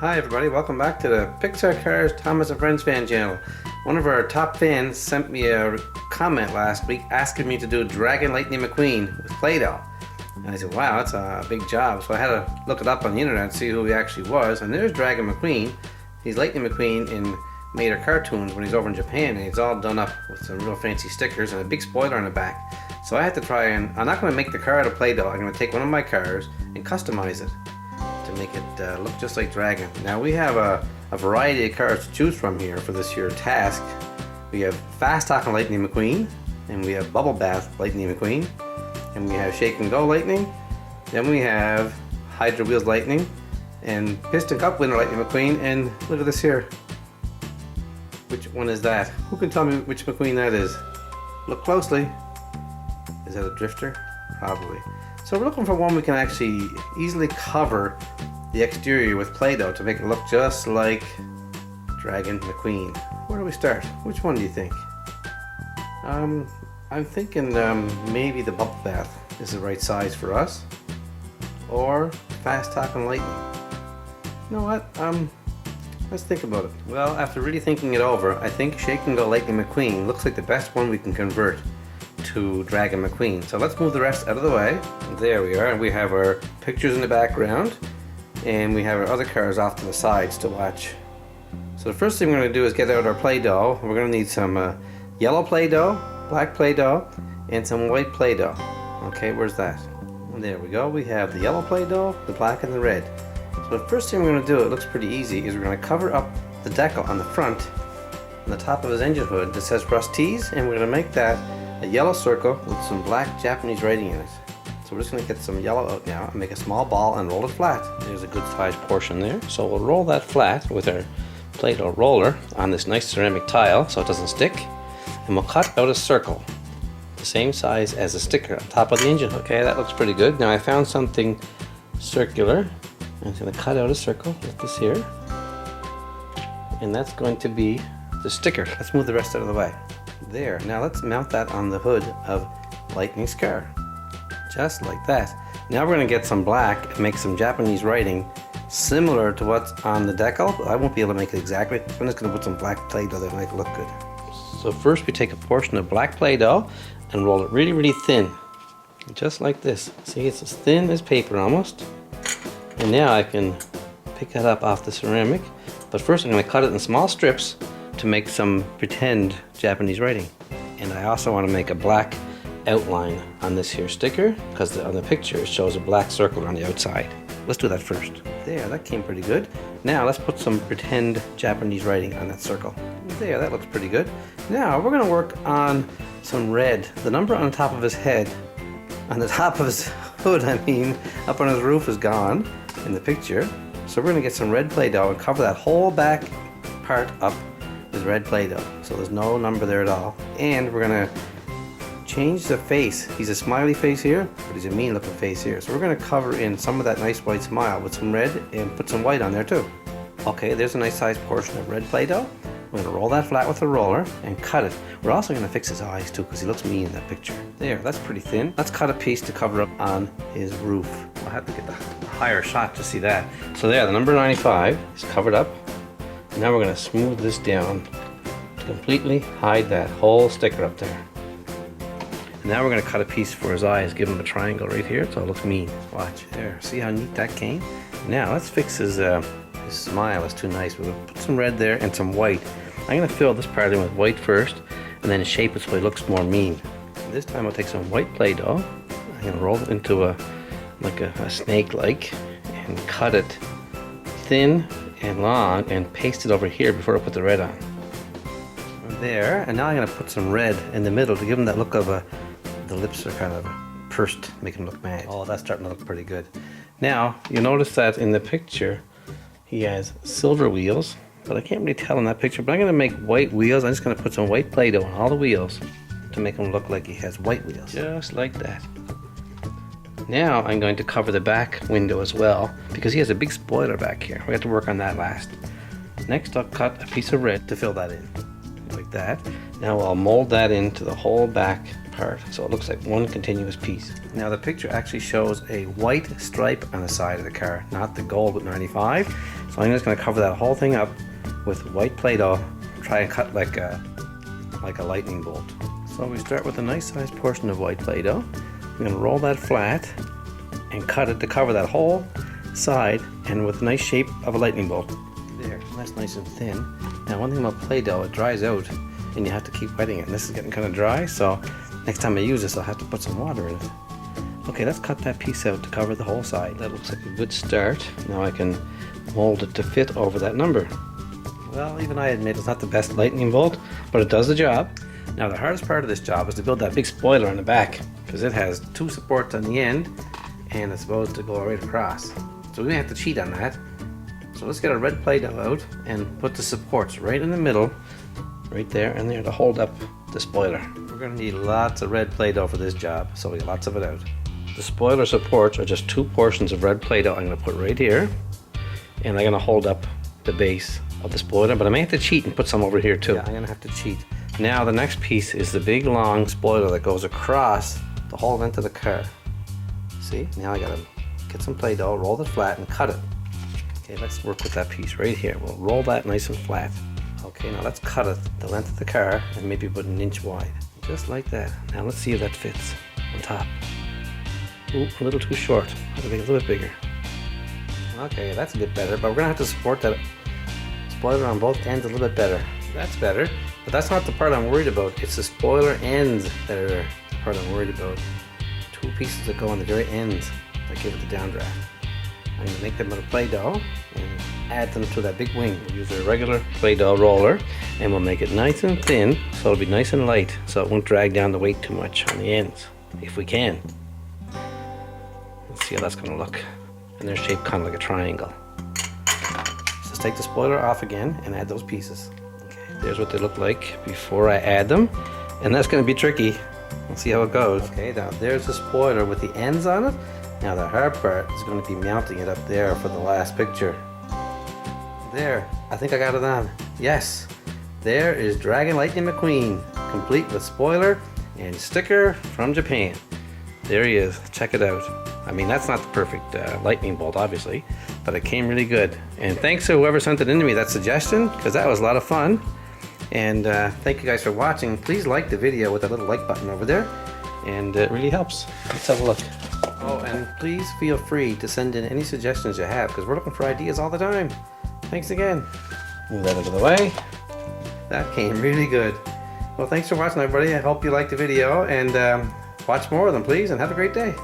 Hi everybody, welcome back to the Pixar Cars Thomas and Friends fan channel. One of our top fans sent me a comment last week asking me to do Dragon Lightning McQueen with Play-Doh. And I said, wow, that's a big job. So I had to look it up on the internet and see who he actually was. And there's Dragon McQueen. He's Lightning McQueen in later cartoons when he's over in Japan, and he's all done up with some real fancy stickers and a big spoiler on the back. So I had to try and, I'm not going to make the car out of Play-Doh. I'm going to take one of my cars and customize it to make it look just like Dragon. Now we have a variety of cars to choose from here for this here task. We have Fast Talking Lightning McQueen, and we have Bubble Bath Lightning McQueen, and we have Shake and Go Lightning, then we have Hydro Wheels Lightning, and Piston Cup Winner Lightning McQueen, and look at this here. Which one is that? Who can tell me which McQueen that is? Look closely. Is that a drifter? Probably. So we're looking for one we can actually easily cover the exterior with Play-Doh to make it look just like Dragon McQueen. Where do we start? Which one do you think? I'm thinking maybe the Bubble Bath is the right size for us, or Fast Talking Lightning. You know what? Let's think about it. Well, after really thinking it over, I think Shake and Go Lightning McQueen looks like the best one we can convert to Dragon McQueen. So let's move the rest out of the way. There we are. We have our pictures in the background, and we have our other cars off to the sides to watch. So the first thing we're going to do is get out our Play-Doh. We're going to need some yellow Play-Doh, black Play-Doh, and some white Play-Doh. Okay, where's that? There we go. We have the yellow Play-Doh, the black, and the red. So the first thing we're going to do, it looks pretty easy, is we're going to cover up the decal on the front, on the top of his engine hood that says Rusty's, and we're going to make that a yellow circle with some black Japanese writing in it. So we're just going to get some yellow out now and make a small ball and roll it flat. There's a good sized portion there. So we'll roll that flat with our Play-Doh roller on this nice ceramic tile so it doesn't stick. And we'll cut out a circle the same size as the sticker on top of the engine hood. Okay, that looks pretty good. Now I found something circular. I'm going to cut out a circle with this here. And that's going to be the sticker. Let's move the rest out of the way. There, now let's mount that on the hood of Lightning's car. Just like that. Now we're going to get some black and make some Japanese writing similar to what's on the decal, but I won't be able to make it exactly. I'm just going to put some black Play-Doh there to make it look good. So first we take a portion of black Play-Doh and roll it really, really thin. Just like this. See, it's as thin as paper almost. And now I can pick that up off the ceramic, but first I'm going to cut it in small strips to make some pretend Japanese writing. And I also want to make a black outline on this here sticker, because on the picture it shows a black circle on the outside. Let's do that first. There, that came pretty good. Now let's put some pretend Japanese writing on that circle. There, that looks pretty good. Now we're going to work on some red. The number on the top of his head, on the top of his hood, I mean, up on his roof is gone in the picture. So we're going to get some red Play-Doh and cover that whole back part up with red Play-Doh. So there's no number there at all. And we're going to change the face. He's a smiley face here, but he's a mean looking face here. So we're going to cover in some of that nice white smile with some red and put some white on there too. Okay, there's a nice sized portion of red Play-Doh. We're going to roll that flat with a roller and cut it. We're also going to fix his eyes too, because he looks mean in that picture. There, that's pretty thin. Let's cut a piece to cover up on his roof. I'll have to get the higher shot to see that. So there, the number 95 is covered up. And now we're going to smooth this down to completely hide that whole sticker up there. And now we're going to cut a piece for his eyes, give him a triangle right here so it looks mean. Watch, there, see how neat that came? Now let's fix his smile. It's too nice. We're going to put some red there and some white. I'm going to fill this part in with white first, and then shape it so it looks more mean. This time I'll take some white Play-Doh. I'm going to roll it into a snake-like and cut it thin and long and paste it over here before I put the red on. There, and now I'm going to put some red in the middle to give him that look of the lips are kind of pursed, making him look mad. Oh, that's starting to look pretty good. Now, you notice that in the picture he has silver wheels, but I can't really tell in that picture, but I'm going to make white wheels. I'm just going to put some white Play-Doh on all the wheels to make him look like he has white wheels. Just like that. Now I'm going to cover the back window as well, because he has a big spoiler back here. We have to work on that last. Next I'll cut a piece of red to fill that in, like that. Now I'll mold that into the whole back part so it looks like one continuous piece. Now the picture actually shows a white stripe on the side of the car, not the gold with 95. So I'm just going to cover that whole thing up with white Play-Doh. Try and cut like a lightning bolt. So we start with a nice sized portion of white Play-Doh. I'm going to roll that flat and cut it to cover that whole side, and with a nice shape of a lightning bolt. There, that's nice and thin. Now one thing about Play-Doh, it dries out and you have to keep wetting it. And this is getting kind of dry, so next time I use this I'll have to put some water in it. Okay, let's cut that piece out to cover the whole side. That looks like a good start. Now I can mold it to fit over that number. Well, even I admit it's not the best lightning bolt, but it does the job. Now the hardest part of this job is to build that big spoiler on the back, because it has 2 supports on the end and it's supposed to go right across. So we may have to cheat on that. So let's get our red Play-Doh out and put the supports right in the middle, right there and there, to hold up the spoiler. We're going to need lots of red Play-Doh for this job, so we get lots of it out. The spoiler supports are just 2 portions of red Play-Doh I'm going to put right here, and I'm going to hold up the base of the spoiler, but I may have to cheat and put some over here too. Yeah, I'm going to have to cheat. Now the next piece is the big long spoiler that goes across the whole length of the car. See, now I got to get some Play-Doh, roll it flat and cut it. Okay, let's work with that piece right here. We'll roll that nice and flat. Okay, now let's cut it the length of the car and maybe put 1 inch wide. Just like that. Now let's see if that fits on top. Ooh, a little too short. Have to make it a little bit bigger. Okay, that's a bit better, but we're gonna have to support that spoiler on both ends a little bit better. That's better, but that's not the part I'm worried about. It's the spoiler ends that are the part I'm worried about. 2 pieces that go on the very ends that give it the downdraft. I'm going to make them out of Play-Doh and add them to that big wing. We'll use a regular Play-Doh roller and we'll make it nice and thin so it'll be nice and light, so it won't drag down the weight too much on the ends, if we can. Let's see how that's going to look. And they're shaped kind of like a triangle. So let's take the spoiler off again and add those pieces. Okay, there's what they look like before I add them. And that's going to be tricky. We'll see how it goes. Okay, now there's the spoiler with the ends on it. Now the hard part is going to be mounting it up there for the last picture. There, I think I got it on. Yes, there is Dragon Lightning McQueen, complete with spoiler and sticker from Japan. There he is, check it out. I mean, that's not the perfect lightning bolt, obviously, but it came really good. And thanks to whoever sent it in to me, that suggestion, because that was a lot of fun. And thank you guys for watching. Please like the video with that little like button over there, and it really helps. Let's have a look. Oh, and please feel free to send in any suggestions you have, because we're looking for ideas all the time. Thanks again. Move that out of the way. That came really good. Well, thanks for watching, everybody. I hope you liked the video, and watch more of them, please, and have a great day.